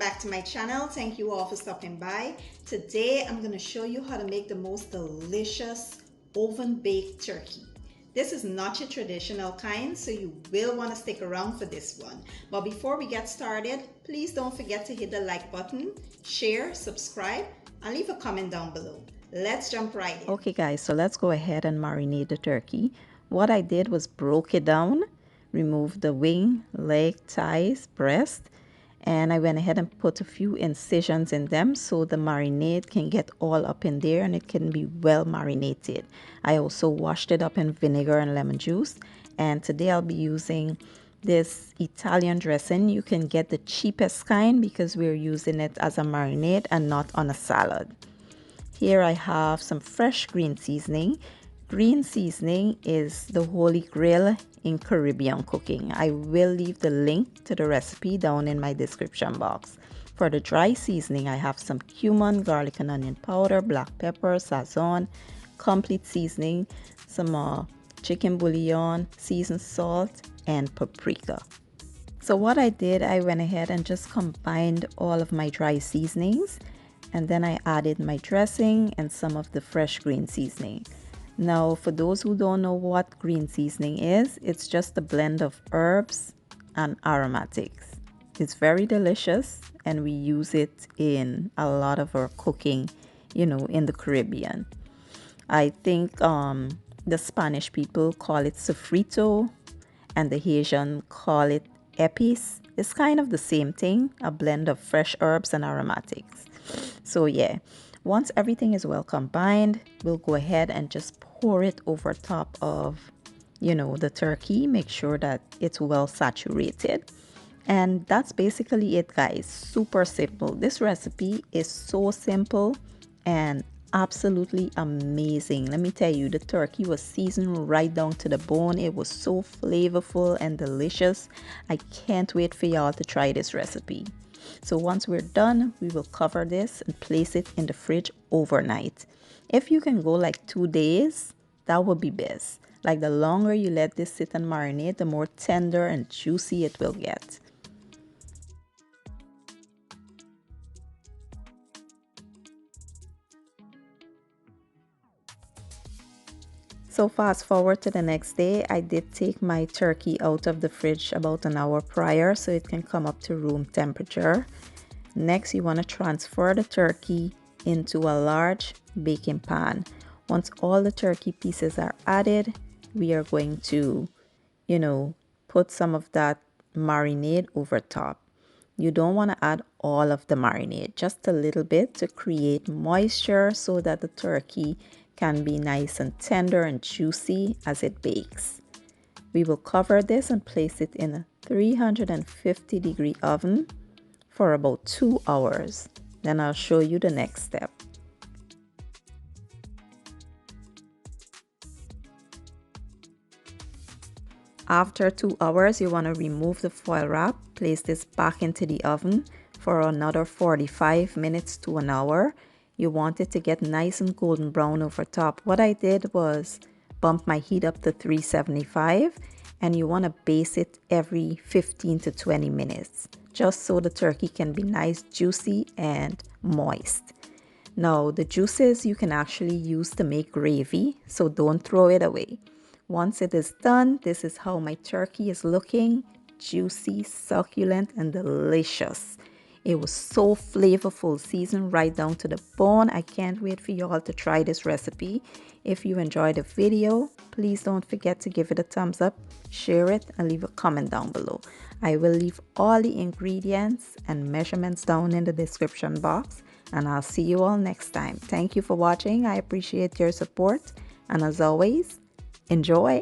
back to my channel. Thank you all for stopping by. Today I'm going to show you how to make the most delicious oven baked turkey. This is not your traditional kind, so you will want to stick around for this one. But before we get started, please don't forget to hit the like button, share, subscribe, and leave a comment down below. Let's jump right in. Okay guys, so let's go ahead and marinate the turkey. What I did was broke it down, removed the wing, leg, thighs, breast, and I went ahead and put a few incisions in them so the marinade can get all up in there and it can be well marinated. I also washed it up in vinegar and lemon juice, and today I'll be using this Italian dressing. You can get the cheapest kind because we're using it as a marinade and not on a salad. Here I have some fresh green seasoning. Green seasoning is the holy grail in Caribbean cooking. I will leave the link to the recipe down in my description box. For the dry seasoning, I have some cumin, garlic and onion powder, black pepper, sazon, complete seasoning, some chicken bouillon, seasoned salt, and paprika. So what I did, I went ahead and just combined all of my dry seasonings, and then I added my dressing and some of the fresh green seasoning. Now, for those who don't know what green seasoning is, it's just a blend of herbs and aromatics. It's very delicious and we use it in a lot of our cooking, in the Caribbean. I think the Spanish people call it sofrito and the Haitian call it epis. It's kind of the same thing, a blend of fresh herbs and aromatics. So yeah, once everything is well combined, we'll go ahead and just pour it over top of, the turkey. Make sure that it's well saturated. And that's basically it, guys. Super simple. This recipe is so simple and absolutely amazing. Let me tell you, the turkey was seasoned right down to the bone. It was so flavorful and delicious. I can't wait for y'all to try this recipe. So once we're done, we will cover this and place it in the fridge overnight. If you can go like 2 days, that would be best. Like the longer you let this sit and marinate, the more tender and juicy it will get. So fast forward to the next day, I did take my turkey out of the fridge about an hour prior so it can come up to room temperature. Next, you want to transfer the turkey into a large baking pan. Once all the turkey pieces are added, we are going to, put some of that marinade over top. You don't want to add all of the marinade, just a little bit to create moisture so that the turkey can be nice and tender and juicy as it bakes. We will cover this and place it in a 350-degree oven for about 2 hours. Then I'll show you the next step. After 2 hours, you want to remove the foil wrap, place this back into the oven for another 45 minutes to an hour. You want it to get nice and golden brown over top. What I did was bump my heat up to 375, and you want to baste it every 15 to 20 minutes, just so the turkey can be nice, juicy, and moist. Now, the juices you can actually use to make gravy, so don't throw it away. Once it is done, this is how my turkey is looking: juicy, succulent, and delicious. It was so flavorful, seasoned right down to the bone. I can't wait for y'all to try this recipe. If you enjoyed the video, please don't forget to give it a thumbs up, share it, and leave a comment down below. I will leave all the ingredients and measurements down in the description box, and I'll see you all next time. Thank you for watching. I appreciate your support, and as always, enjoy.